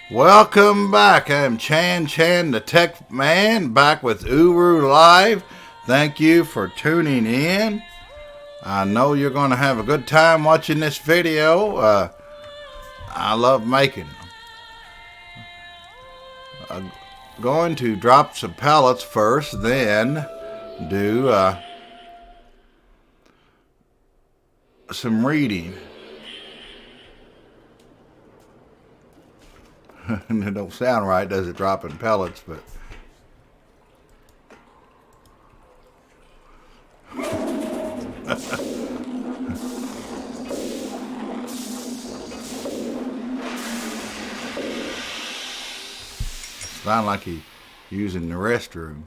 Welcome back. I'm Chan the Tech Man, back with Uru Live. Thank you for tuning in. I know you're going to have a good time watching this video. I love making them. I'm going to drop some pellets first, then do some reading. And it don't sound right, does it, dropping pellets, but sound like he's using the restroom.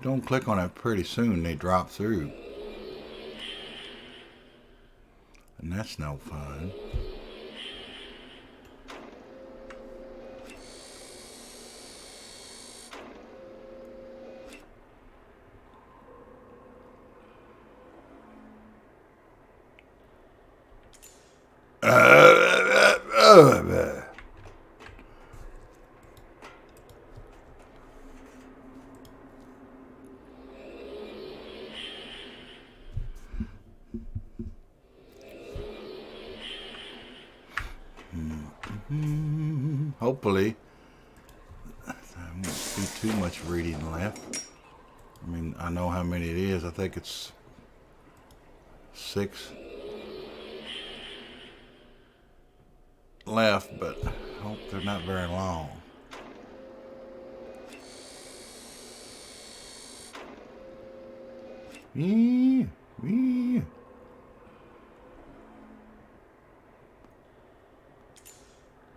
Don't click on it pretty soon, they drop through. And that's no fun. Hopefully, there won't be too much reading left. I mean, I know how many it is. I think it's 6 left, but I hope they're not very long. Yeah, yeah.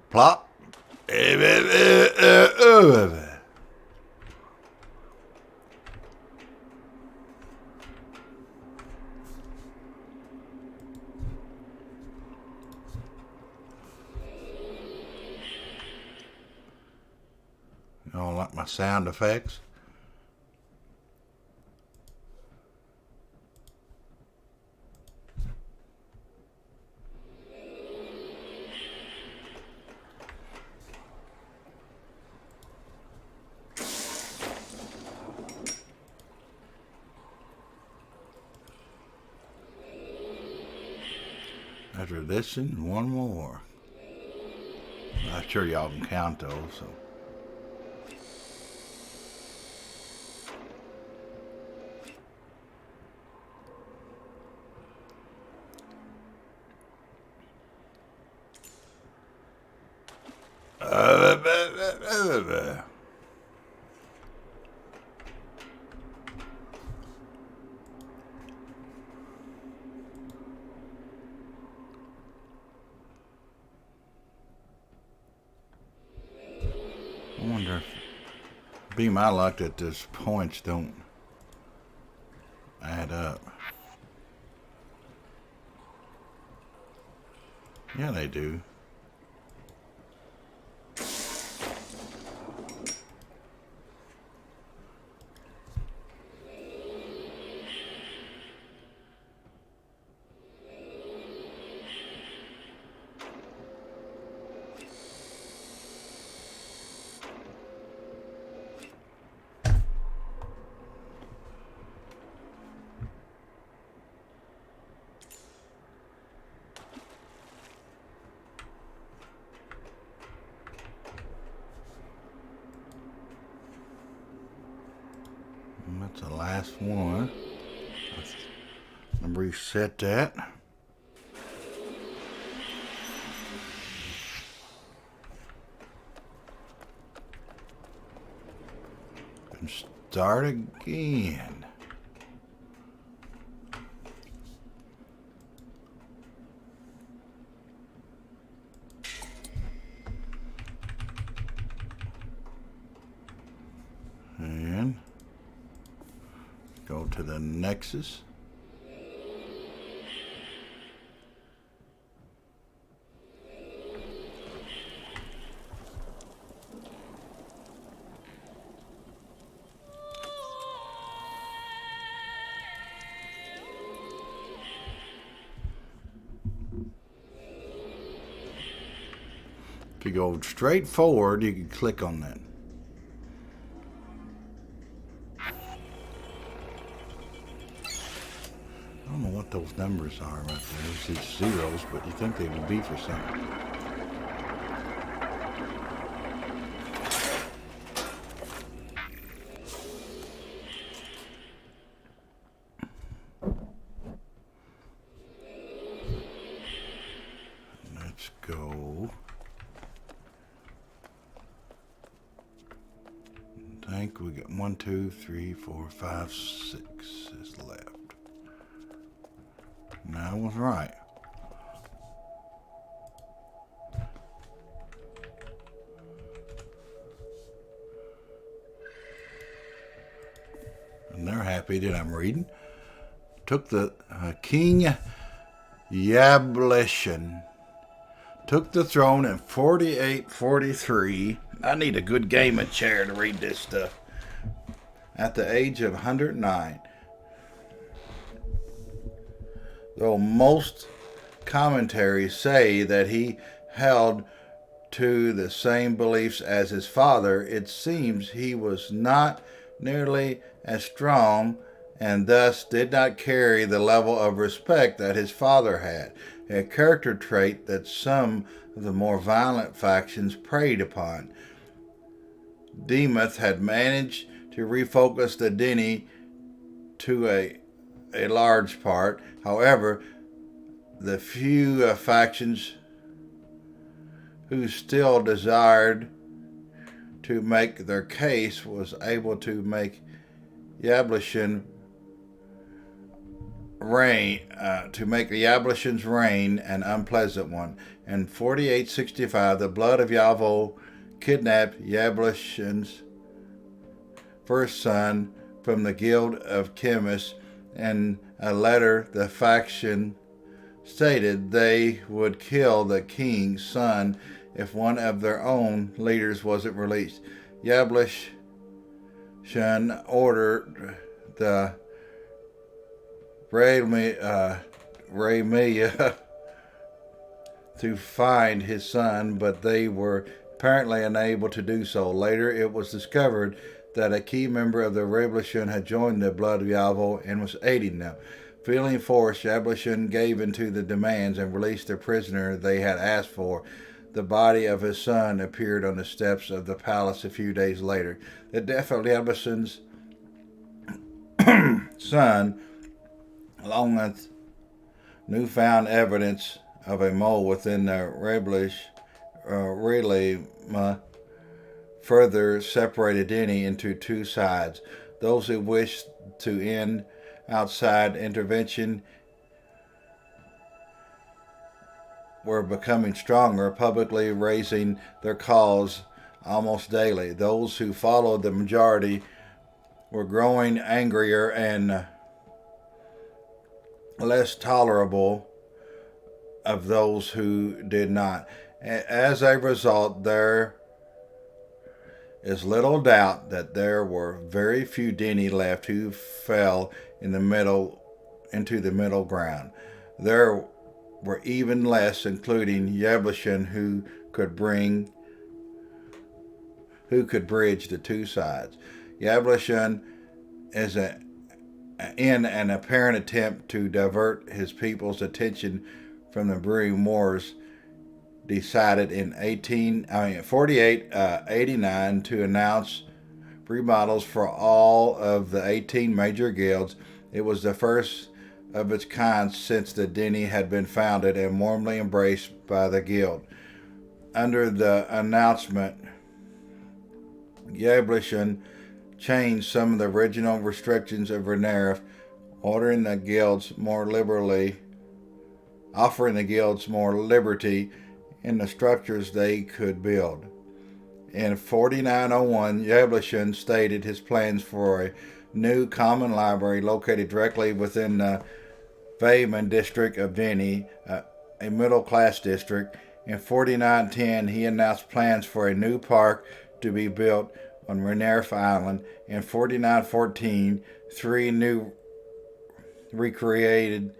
Plop. You don't like my sound effects? After this and one more. I'm sure y'all can count those, so. I wonder if be my luck that these points don't add up. Yeah, they do. And that's the last one. That's Reset that. And start again. And go to the Nexus. If you go straight forward, you can click on that. I don't know what those numbers are right there. It's these zeros, but you think they would be for something. Let's go. I think we got 1, 2, 3, 4, 5, 6 is left. That was right. And they're happy that I'm reading. Took the King Yableshan took the throne in 4843. I need a good gaming chair to read this stuff. At the age of 109. Though most commentaries say that he held to the same beliefs as his father, it seems he was not nearly as strong and thus did not carry the level of respect that his father had, a character trait that some of the more violent factions preyed upon. Demuth had managed to refocus the Denny to a large part. However, the few factions who still desired to make their case was able to make Yableshan Yablesan's reign an unpleasant one. In 4865, the blood of Yavol kidnapped Yableshan's first son from the Guild of Chemists. In a letter, the faction stated they would kill the king's son if one of their own leaders wasn't released. Yableshan ordered the Raymiya to find his son, but they were apparently unable to do so. Later, it was discovered that a key member of the Yableshan had joined the Blood of Yavol and was aiding them. Feeling forced, Yableshan gave in to the demands and released the prisoner they had asked for. The body of his son appeared on the steps of the palace a few days later. The death of Yableshan's son, along with newfound evidence of a mole within the Relima, further separated Denny into two sides. Those who wished to end outside intervention were becoming stronger, publicly raising their cause almost daily. Those who followed the majority were growing angrier and less tolerable of those who did not. As a result, there is little doubt that there were very few Denny left who fell into the middle ground. There were even less, including Yableshan, who could bridge the two sides. Yableshan is in an apparent attempt to divert his people's attention from the brewing wars, decided in 4889 to announce remodels for all of the 18 major guilds. It was the first of its kind since the Denny had been founded and warmly embraced by the Guild. Under the announcement, Yablishan changed some of the original restrictions of Renerif, offering the guilds more liberty in the structures they could build. In 4901, Yablishan stated his plans for a new common library located directly within the Veyman district of Denny, a middle-class district. In 4910, he announced plans for a new park to be built on Renerif Island. In 4914, three new recreation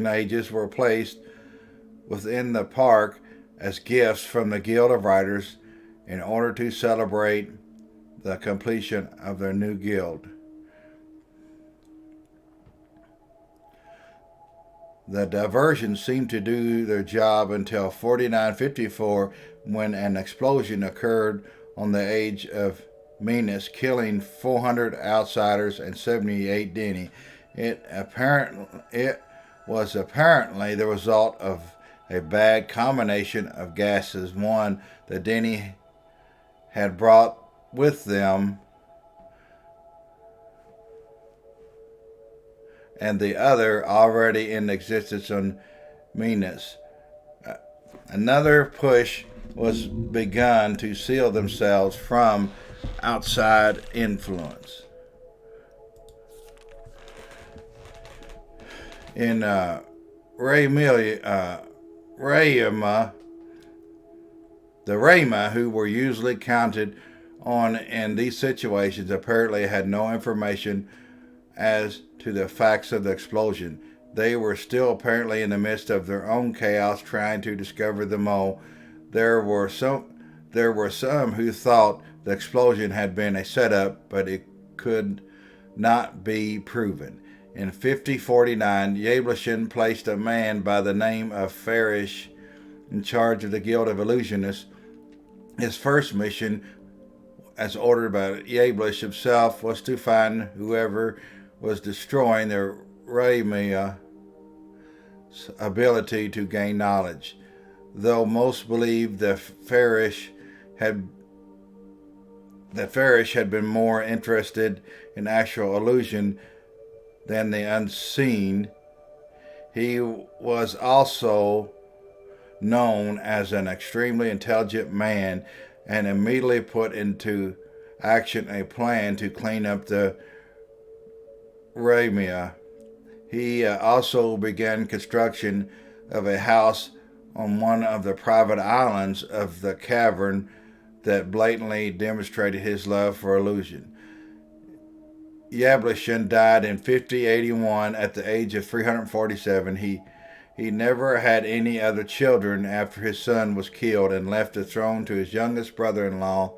ages were placed within the park as gifts from the Guild of Writers in order to celebrate the completion of their new guild. The diversions seemed to do their job until 4954, when an explosion occurred on the Age of Minas, killing 400 outsiders and 78 Denny. It was apparently the result of a bad combination of gases. One, the Denny had brought with them, and the other already in existence on Minas. Another push was begun to seal themselves from outside influence. In Rayma, the Rayma, who were usually counted on in these situations, apparently had no information as to the facts of the explosion. They were still apparently in the midst of their own chaos, trying to discover the mole. There were some who thought the explosion had been a setup, but it could not be proven. In 5049, Yablishan placed a man by the name of Farish in charge of the Guild of Illusionists. His first mission, as ordered by Yablish himself, was to find whoever was destroying the Raymia's ability to gain knowledge. Though most believed that Farish had been more interested in actual illusion than the unseen, he was also known as an extremely intelligent man and immediately put into action a plan to clean up the Raymia. He also began construction of a house on one of the private islands of the cavern that blatantly demonstrated his love for illusion. Yablishan died in 5081 at the age of 347. He never had any other children after his son was killed, and left the throne to his youngest brother-in-law,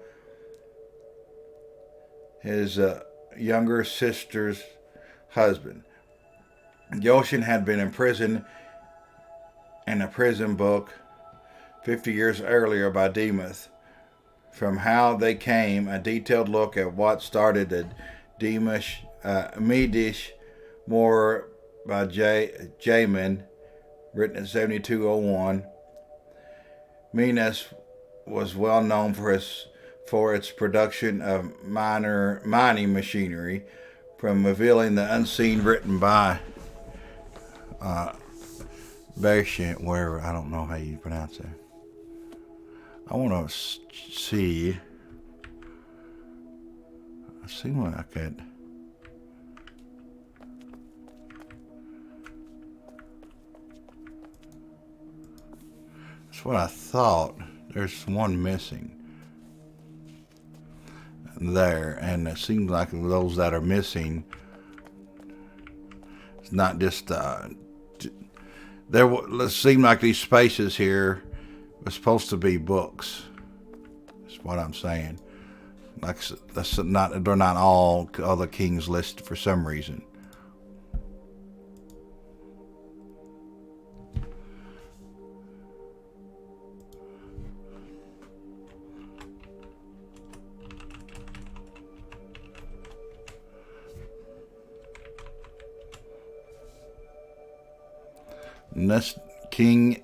his younger sister's husband. Yoshin had been imprisoned in a prison book 50 years earlier by Demuth. From How They Came, a detailed look at what started the Medish War by Jamin, written in 7201. Minas was well known for its production of mining machinery, from revealing the unseen, written by Bershant, wherever, I don't know how you pronounce it. I want to see what I could. That's what I thought. There's one missing there, and it seems like those that are missing, it's not just there seem like these spaces here were supposed to be books. That's what I'm saying. Like, they're not all other kings listed for some reason. King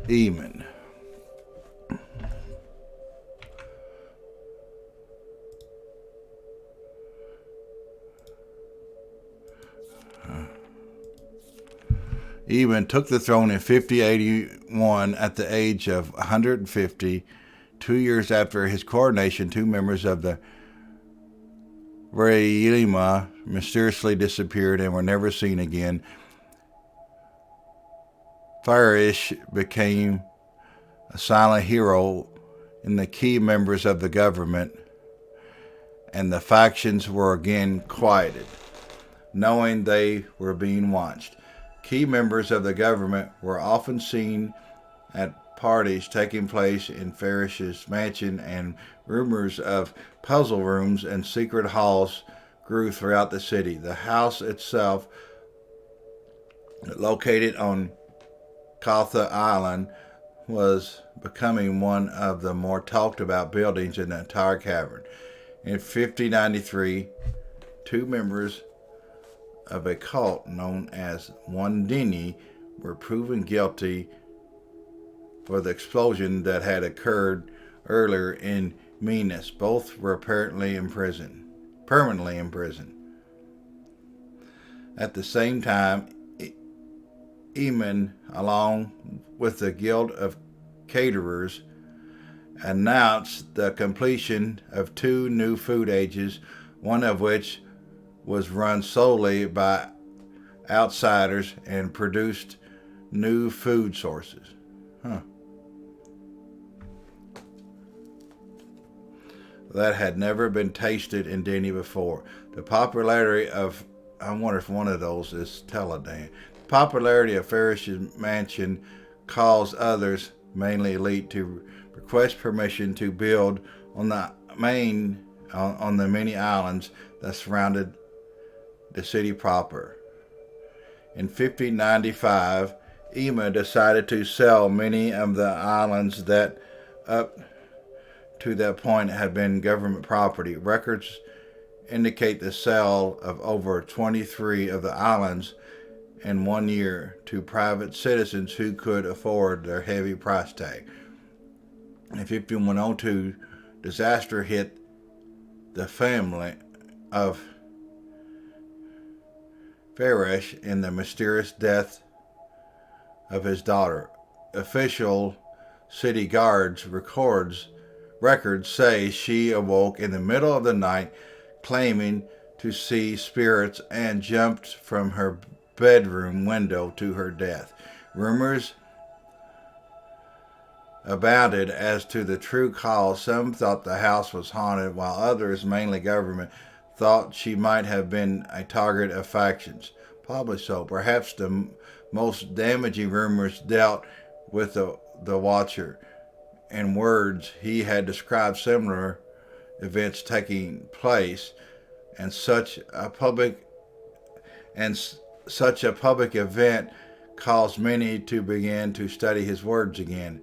Eamon. Eamon took the throne in 5081 at the age of 150. 2 years after his coronation, two members of the Rayima mysteriously disappeared and were never seen again. Farish became a silent hero in the key members of the government, and the factions were again quieted, knowing they were being watched. Key members of the government were often seen at parties taking place in Farish's mansion, and rumors of puzzle rooms and secret halls grew throughout the city. The house itself, located on Katha Island, was becoming one of the more talked about buildings in the entire cavern. In 5093, two members of a cult known as Wandini were proven guilty for the explosion that had occurred earlier in Minas. Both were permanently imprisoned. At the same time, Eamon, along with the Guild of Caterers, announced the completion of two new food ages, one of which was run solely by outsiders and produced new food sources. That had never been tasted in Denny before. The popularity of, I wonder if one of those is Teledan. The popularity of Farish's mansion caused others, mainly elite, to request permission to build on the many islands that surrounded the city proper. In 1595, Eamon decided to sell many of the islands that up to that point had been government property. Records indicate the sale of over 23 of the islands in 1 year to private citizens who could afford their heavy price tag. In 5102, disaster hit the family of Farish in the mysterious death of his daughter. Official city guards records say she awoke in the middle of the night claiming to see spirits and jumped from her bedroom window to her death. Rumors abounded as to the true cause. Some thought the house was haunted, while others, mainly government, thought she might have been a target of factions. Probably so. Perhaps the most damaging rumors dealt with the Watcher. In words, he had described similar events taking place, and such a public event caused many to begin to study his words again.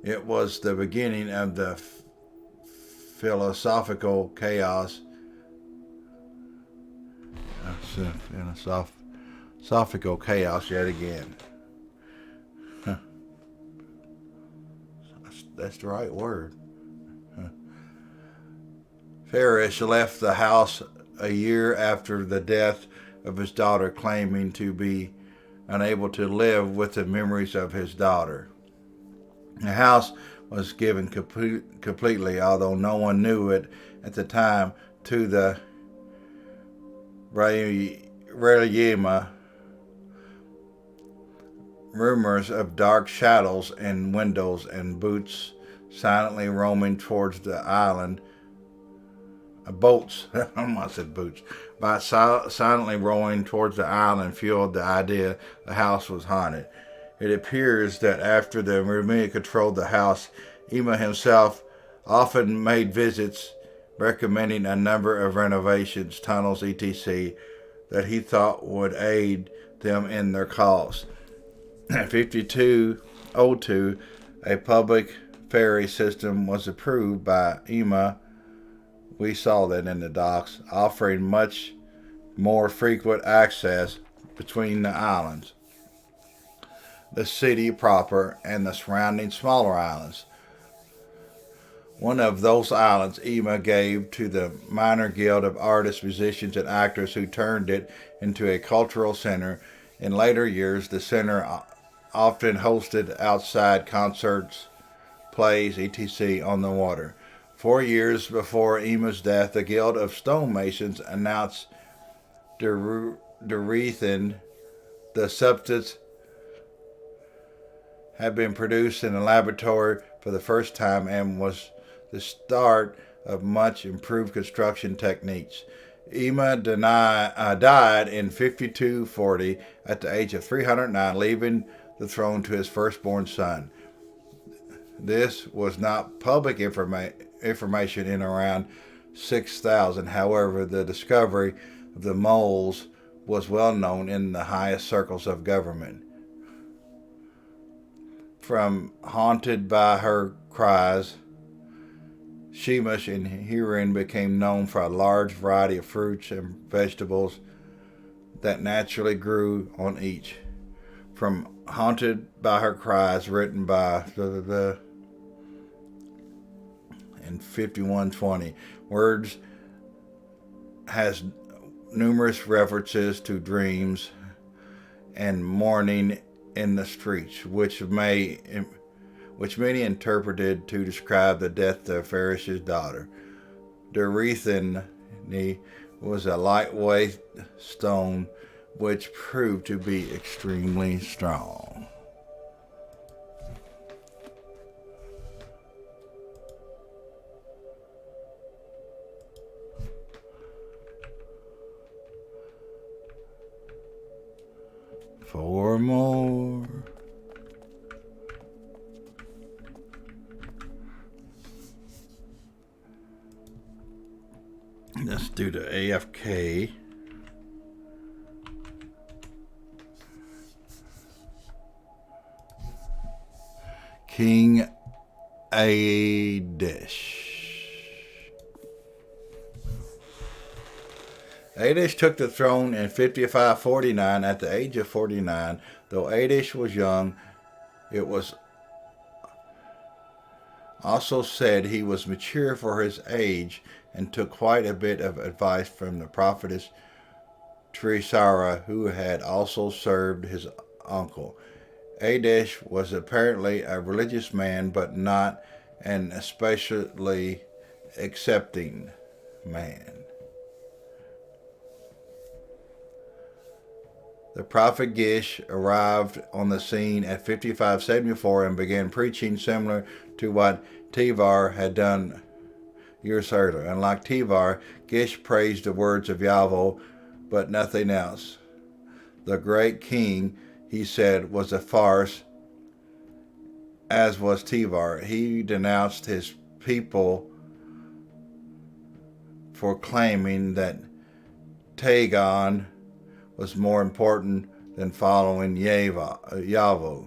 It was the beginning of the philosophical chaos. Philosophical chaos yet again. That's the right word. Farish left the house a year after the death of his daughter, claiming to be unable to live with the memories of his daughter. The house was given completely, although no one knew it at the time, to the Rayima. Rumors of dark shadows in windows and boats silently roaming towards the island. Boats, I almost said boots, by silently rowing towards the island fueled the idea the house was haunted. It appears that after the Rayima controlled the house, Eamon himself often made visits, recommending a number of renovations, tunnels, etc., that he thought would aid them in their cause. In 5202, a public ferry system was approved by Eamon. We saw that in the docs, offering much more frequent access between the islands. the city proper, and the surrounding smaller islands. One of those islands Ema gave to the minor guild of artists, musicians, and actors who turned it into a cultural center. In later years, the center often hosted outside concerts, plays, etc. on the water. 4 years before Ema's death, the Guild of Stonemasons announced Derethan, the substance, had been produced in a laboratory for the first time and was the start of much improved construction techniques. Ema died in 5240 at the age of 309, leaving the throne to his firstborn son. This was not public information in around 6000. However, the discovery of the moles was well known in the highest circles of government. From Haunted by Her Cries, Sheemish and Huron became known for a large variety of fruits and vegetables that naturally grew on each. From Haunted by Her Cries, written by in 5120, words has numerous references to dreams and mourning in the streets, which many interpreted to describe the death of Farish's daughter. Derethan was a lightweight stone which proved to be extremely strong. Four more. Let's do the AFK. King Adish. Adish took the throne in 5549 at the age of 49. Though Adish was young, it was also said he was mature for his age and took quite a bit of advice from the prophetess Trisara, who had also served his uncle. Adish was apparently a religious man, but not an especially accepting man. The prophet Gish arrived on the scene at 5574 and began preaching similar to what Tevar had done years earlier. Unlike Tevar, Gish praised the words of Yahweh, but nothing else. The great king, he said, was a farce, as was Tevar. He denounced his people for claiming that Tagon was more important than following Yahweh's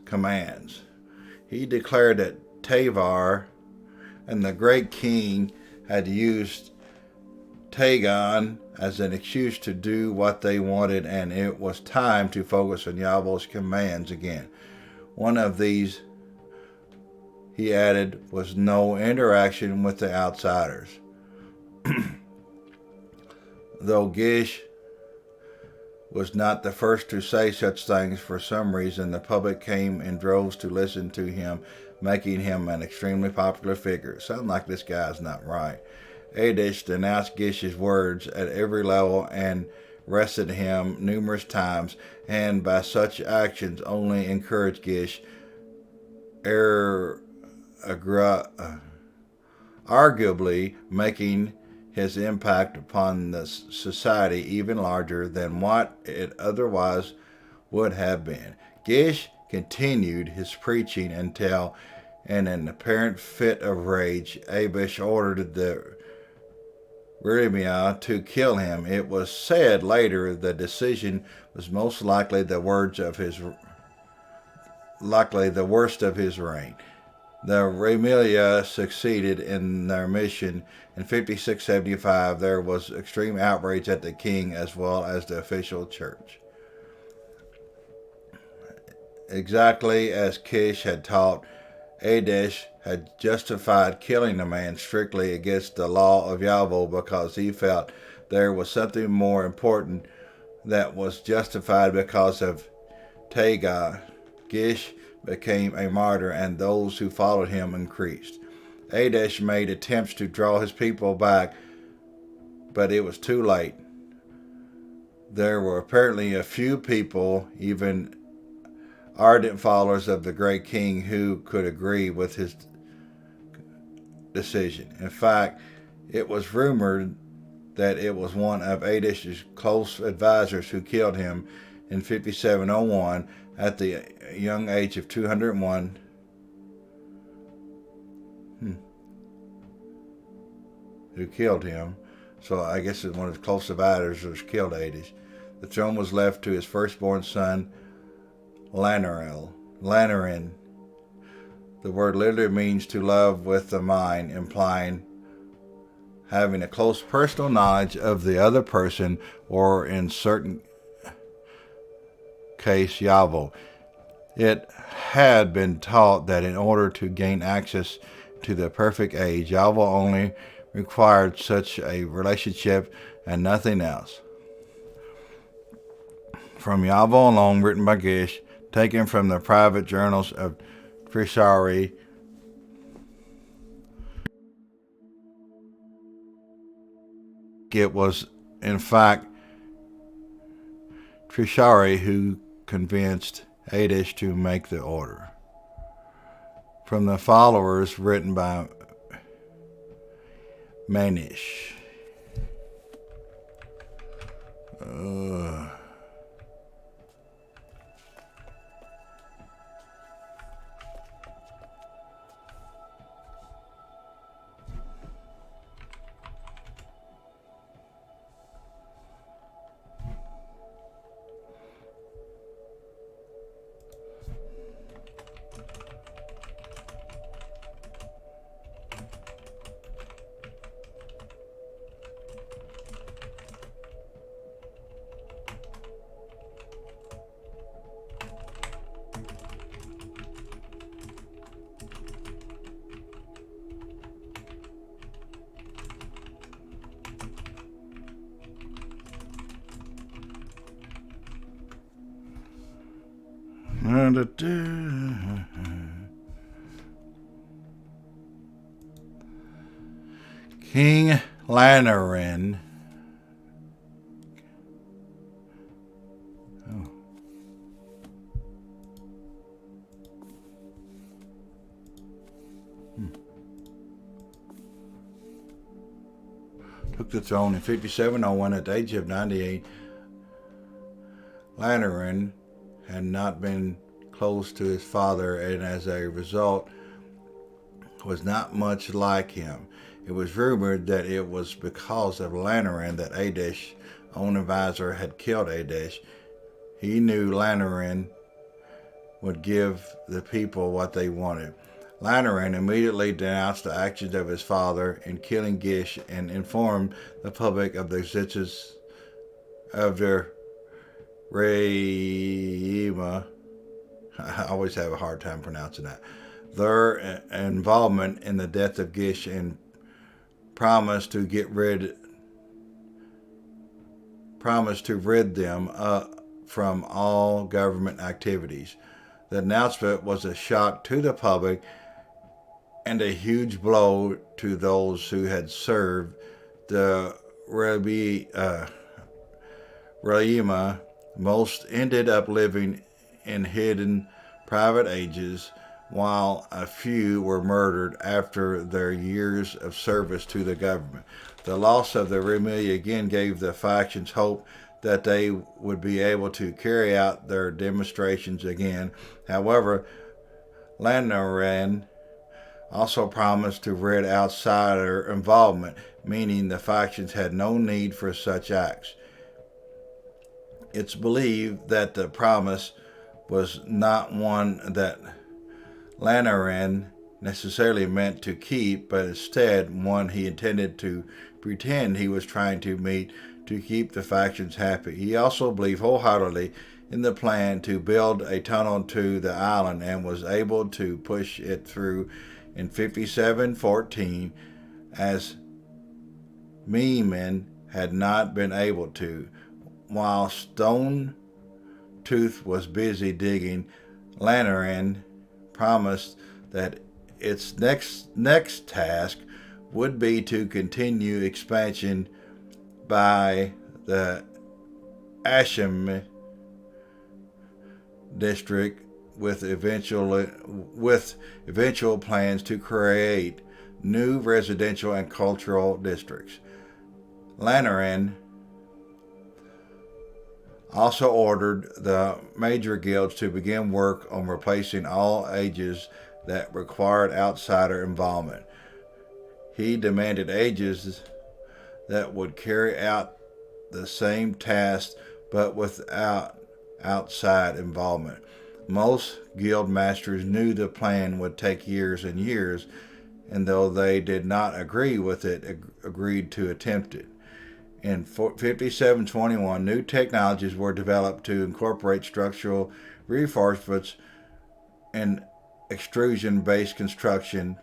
commands. He declared that Tevar and the great king had used Tagon as an excuse to do what they wanted, and it was time to focus on Yahweh's commands again. One of these, he added, was no interaction with the outsiders. Though Gish was not the first to say such things, for some reason the public came in droves to listen to him, making him an extremely popular figure. Sounds like this guy's not right. Adish denounced Gish's words at every level and arrested him numerous times, and by such actions only encouraged Gish, arguably making his impact upon the society even larger than what it otherwise would have been. Gish continued his preaching until, in an apparent fit of rage, Abish ordered the Jeremiah to kill him. It was said later the decision was most likely the worst of his reign. The Remilia succeeded in their mission. In 5675, there was extreme outrage at the king as well as the official church. exactly as Kish had taught, Adesh had justified killing the man strictly against the law of Yahweh because he felt there was something more important that was justified because of Tagay. Gish became a martyr and those who followed him increased. Adesh made attempts to draw his people back, but it was too late. There were apparently a few people, even ardent followers of the great king, who could agree with his decision. In fact, it was rumored that it was one of Adesh's close advisors who killed him in 5701 at the young age of 201. Who killed him. So I guess one of his close advisors killed Adesh. The throne was left to his firstborn son, Lanarin. The word literally means to love with the mind, implying having a close personal knowledge of the other person, or in certain case, Yahweh. It had been taught that in order to gain access to the perfect age, Yahweh only required such a relationship and nothing else. From Yahweh alone, written by Gish, taken from the private journals of Trishari. It was, in fact, Trishari who convinced Adesh to make the order. From the followers, written by Manish. King Lanarin. Took the throne in 5701 at the age of 98. Lanarin had not been close to his father, and as a result was not much like him. It was rumored that it was because of Lanarin that Adesh's own advisor had killed Adesh. He knew Lanarin would give the people what they wanted. Lanarin immediately denounced the actions of his father in killing Gish and informed the public of the existence of their Reima. I always have a hard time pronouncing that. Their involvement in the death of Gish and promised to rid them from all government activities. The announcement was a shock to the public and a huge blow to those who had served the Reima. Most ended up living in hidden private ages, while a few were murdered after their years of service to the government. The loss of the Reima again gave the factions hope that they would be able to carry out their demonstrations again. However, Lanarin also promised to rid outsider involvement, meaning the factions had no need for such acts. It's believed that the promise was not one that Lanarin necessarily meant to keep, but instead one he intended to pretend he was trying to meet to keep the factions happy. He also believed wholeheartedly in the plan to build a tunnel to the island and was able to push it through in 5714, as Meeman had not been able to. While Stone Tooth was busy digging, Lanaran promised that its next task would be to continue expansion by the Asham district with eventual plans to create new residential and cultural districts. Lanaran also ordered the major guilds to begin work on replacing all ages that required outsider involvement. He demanded ages that would carry out the same task but without outside involvement. Most guild masters knew the plan would take years and years, and though they did not agree with it, agreed to attempt it. In 5721, new technologies were developed to incorporate structural reinforcements and extrusion-based construction,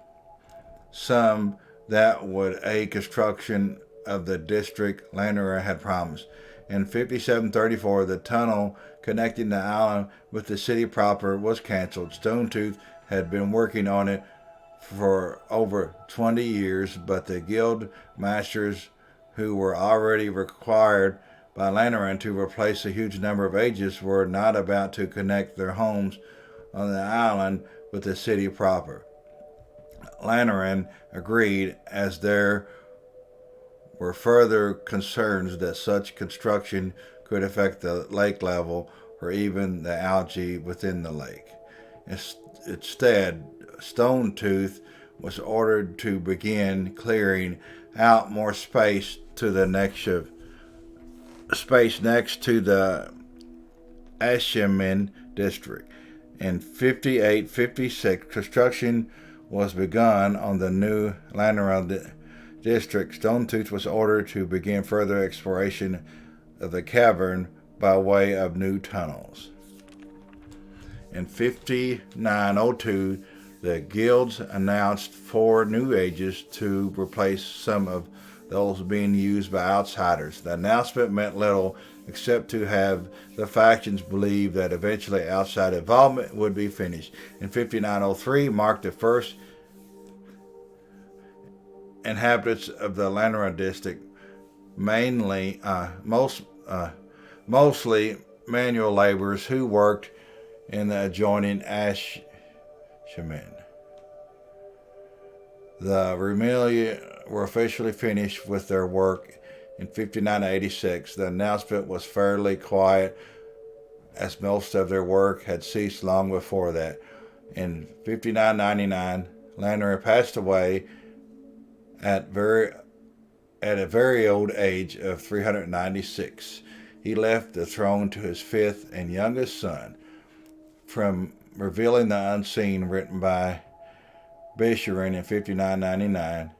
some that would aid construction of the district Lanaran had promised. In 5734, the tunnel connecting the island with the city proper was canceled. Stonetooth had been working on it for over 20 years, but the guild masters who were already required by Lanaran to replace a huge number of ages were not about to connect their homes on the island with the city proper. Lanaran agreed, as there were further concerns that such construction could affect the lake level or even the algae within the lake. Instead, Stonetooth was ordered to begin clearing out more space to the next to the Ashamin district. In 5856, construction was begun on the new Lanaran district. Stonetooth was ordered to begin further exploration of the cavern by way of new tunnels. In 5902, the guilds announced 4 new ages to replace some of those being used by outsiders. The announcement meant little except to have the factions believe that eventually outside involvement would be finished. In 5903 marked the first inhabitants of the Lanaran district, mostly manual laborers who worked in the adjoining Ashamin. The Remelia were officially finished with their work in 5986. The announcement was fairly quiet, as most of their work had ceased long before that. In 5999, Lanaran passed away at a very old age of 396. He left the throne to his 5th and youngest son. From Revealing the Unseen, written by Bisharin in 5999,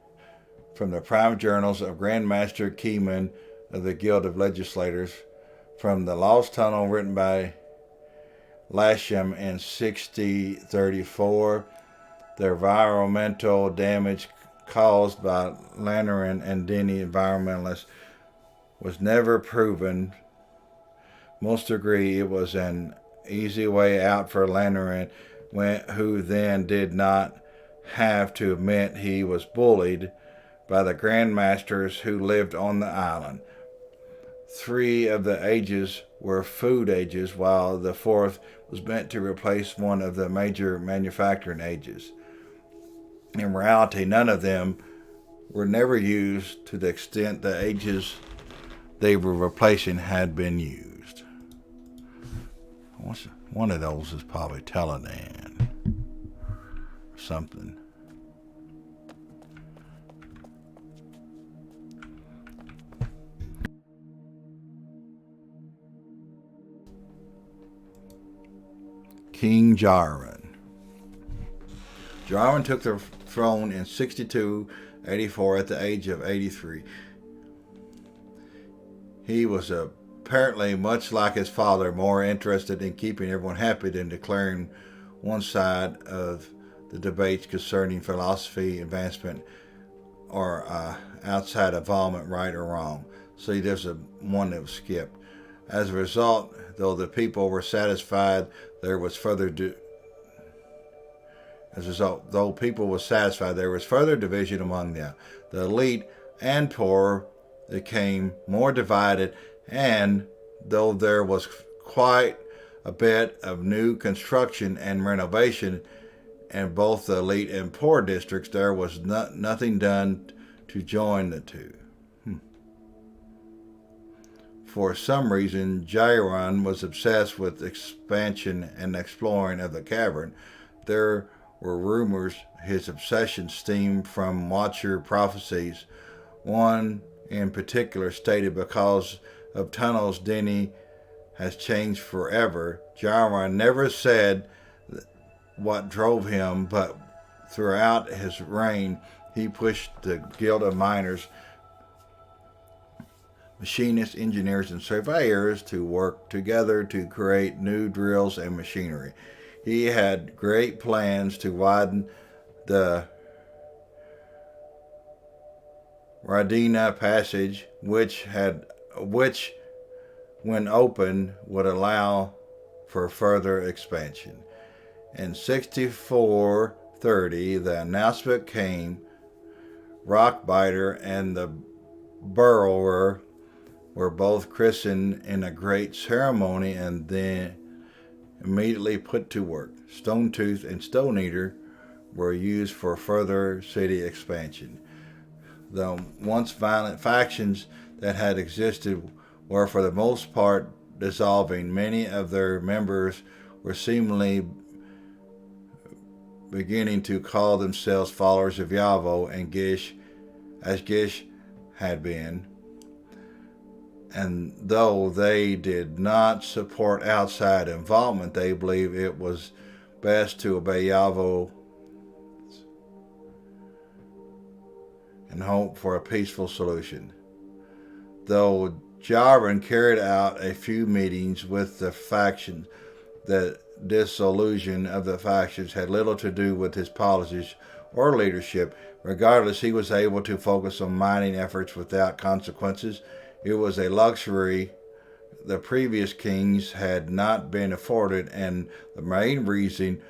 from the prime journals of Grandmaster Keyman of the Guild of Legislators, from the Lost Tunnel, written by Lasham in 6034, the environmental damage caused by Lanaran and Denny environmentalists was never proven. Most agree it was an easy way out for Lanaran, who then did not have to admit he was bullied by the grandmasters who lived on the island. 3 of the ages were food ages, while the 4th was meant to replace one of the major manufacturing ages. In reality, none of them were never used to the extent the ages they were replacing had been used. One of those is probably Teledan or something. King Jarvan. Jarvan took the throne in 6284 at the age of 83. He was a apparently, much like his father, more interested in keeping everyone happy than declaring one side of the debates concerning philosophy advancement or outside involvement, right or wrong. See, there's one that was skipped. As a result, though the people were satisfied, there was further though people were satisfied, there was further division among them. The elite and poor became more divided, and though there was quite a bit of new construction and renovation in both the elite and poor districts, there was nothing done to join the two. For some reason, Jaron was obsessed with expansion and exploring of the cavern. There were rumors his obsession stemmed from Watcher prophecies. One in particular stated, because of tunnels, Denny has changed forever. Jaron never said what drove him, but throughout his reign, he pushed the Guild of Miners, machinists, engineers, and surveyors to work together to create new drills and machinery. He had great plans to widen the Radina Passage, which, when opened, would allow for further expansion. In 6430, the announcement came. Rockbiter and the Burrower were both christened in a great ceremony and then immediately put to work. Stonehtooth and Stoneater were used for further city expansion. The once violent factions that had existed were for the most part dissolving. Many of their members were seemingly beginning to call themselves followers of Yavo and Gish, as Gish had been. And though they did not support outside involvement, they believed it was best to obey Yavo and hope for a peaceful solution. Though Jaron carried out a few meetings with the factions, the dissolution of the factions had little to do with his policies or leadership. Regardless, he was able to focus on mining efforts without consequences. It was a luxury the previous kings had not been afforded, and the main reason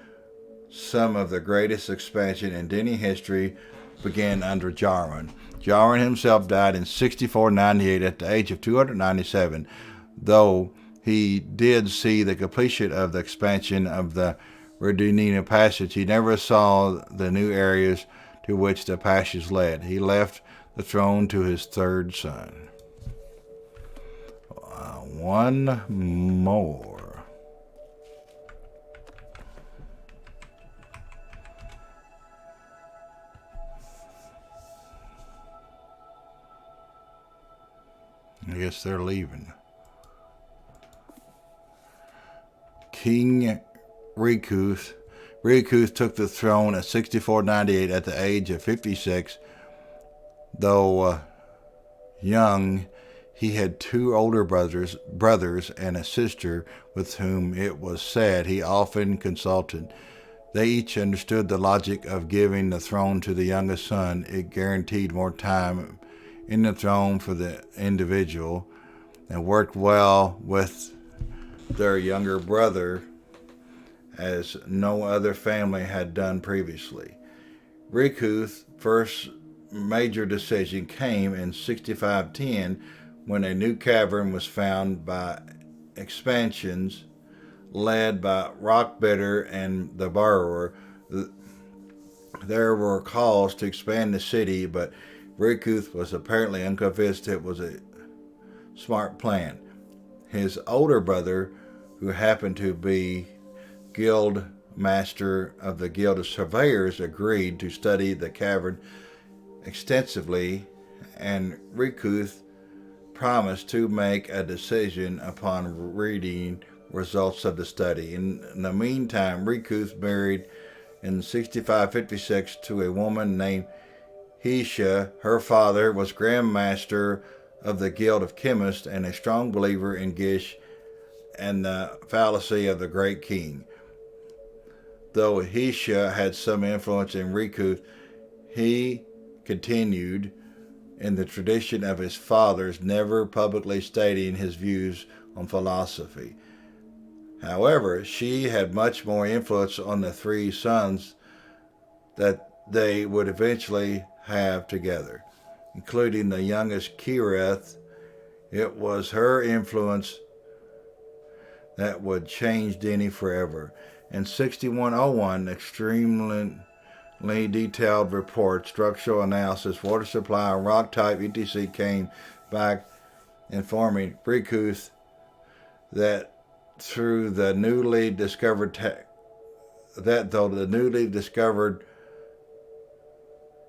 some of the greatest expansion in Denny history began under Jaron. Jaron himself died in 6498 at the age of 297, though he did see the completion of the expansion of the Radina Passage. He never saw the new areas to which the passage led. He left the throne to his third son. One more. I guess they're leaving. King Rikuth. Rikuth took the throne at 6498 at the age of 56. Though young, he had two older brothers and a sister with whom it was said he often consulted. They each understood the logic of giving the throne to the youngest son. It guaranteed more time in the throne for the individual and worked well with their younger brother, as no other family had done previously. Rikuth's first major decision came in 6510 when a new cavern was found by expansions led by Rockbiter and the Burrower. There were calls to expand the city, but Rikuth was apparently unconvinced it was a smart plan. His older brother, who happened to be guild master of the Guild of Surveyors, agreed to study the cavern extensively, and Rikuth promised to make a decision upon reading results of the study. In the meantime, Rikuth married in 6556 to a woman named Hesha. Her father was Grand Master of the Guild of Chemists and a strong believer in Gish and the fallacy of the great king. Though Hisha had some influence in Rikuth, he continued in the tradition of his fathers, never publicly stating his views on philosophy. However, she had much more influence on the three sons that they would eventually have together, including the youngest Kireth. It was her influence that would change Denny forever. In 6101, extremely detailed report, structural analysis, water supply, rock type, etc. came back informing Rikuth that through the newly discovered though the newly discovered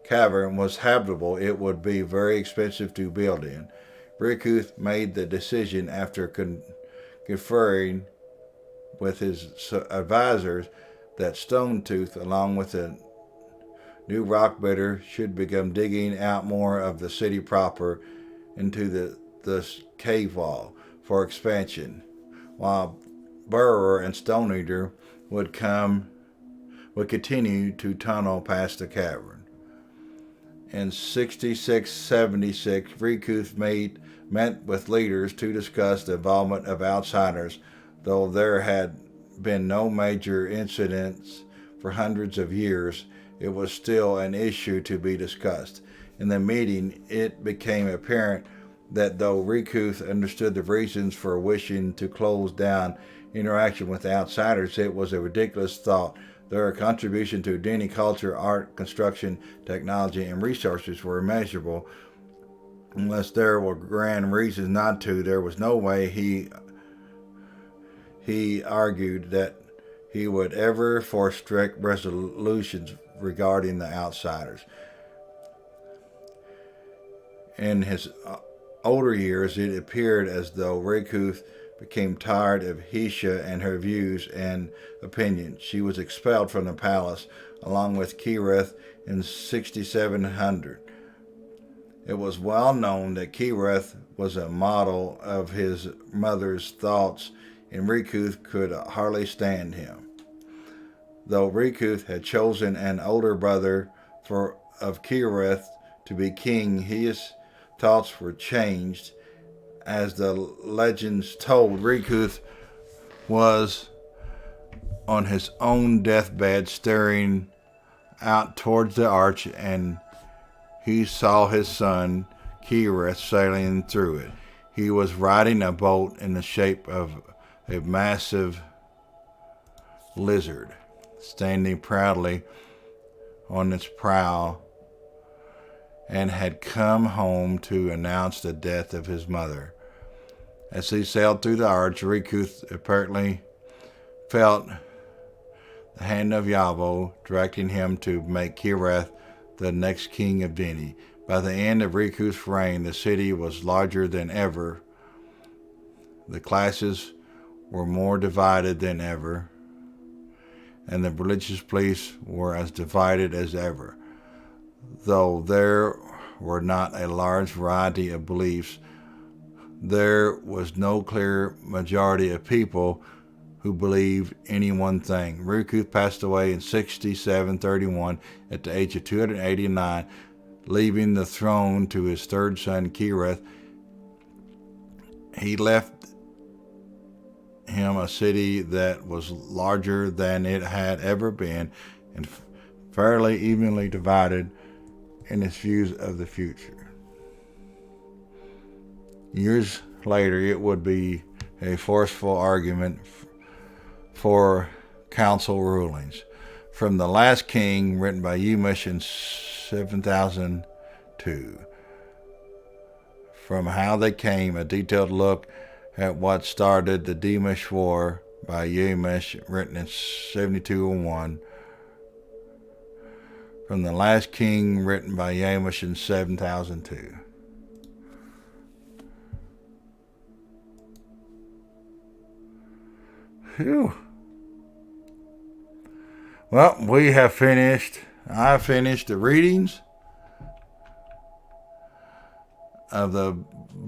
cavern was habitable, it would be very expensive to build in. Rikuth made the decision after conferring with his advisors that Stonetooth, along with the new rock bidder, should begin digging out more of the city proper into the cave wall for expansion, while Burrower and Stoneater would continue to tunnel past the cavern. In 6676, Rikuth met with leaders to discuss the involvement of outsiders, though there had been no major incidents for hundreds of years. It was still an issue to be discussed. In the meeting, it became apparent that though Rikuth understood the reasons for wishing to close down interaction with outsiders, it was a ridiculous thought. Their contribution to Denny culture, art, construction, technology, and resources were immeasurable. Unless there were grand reasons not to, there was no way, he argued, that he would ever force strict resolutions regarding the outsiders. In his older years, it appeared as though Rikuth became tired of Hisha and her views and opinions. She was expelled from the palace, along with Kireth, in 6700. It was well known that Kireth was a model of his mother's thoughts, and Rikuth could hardly stand him. Though Rikuth had chosen an older brother of Kireth to be king, his thoughts were changed. As the legends told, Rikuth was on his own deathbed staring out towards the arch, and he saw his son Kireth sailing through it. He was riding a boat in the shape of a massive lizard, standing proudly on its prow, and had come home to announce the death of his mother. As he sailed through the arch, Rikuth apparently felt the hand of Yavo directing him to make Kireth the next king of Denny. By the end of Rikuth's reign, the city was larger than ever. The classes were more divided than ever, and the religious beliefs were as divided as ever. Though there were not a large variety of beliefs, there was no clear majority of people who believed any one thing. Rikuth passed away in 6731 at the age of 289, leaving the throne to his third son Kireth. He left him a city that was larger than it had ever been and fairly evenly divided in its views of the future. Years later, it would be a forceful argument for council rulings. From The Last King, written by Yumish in 7002. From How They Came, a detailed look at what started the Demish War by Yumish, written in 7201. From The Last King, written by Yumish in 7002. Phew. Well, I finished the readings of the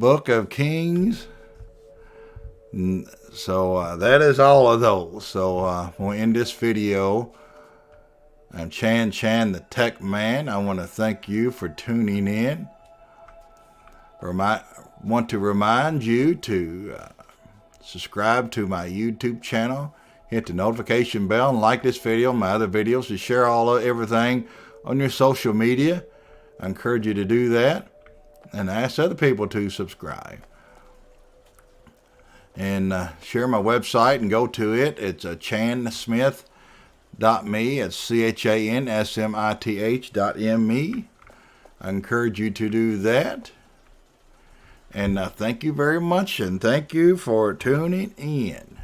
Book of Kings. So that is all of those. So we'll end this video. I'm Chan the Tech Man. I want to thank you for tuning in. Want to remind you to subscribe to my YouTube channel, hit the notification bell, and like this video, my other videos, to share everything on your social media. I encourage you to do that, and ask other people to subscribe. And share my website and go to it. It's chansmith.me. It's chansmith.me. I encourage you to do that. And thank you very much, and thank you for tuning in.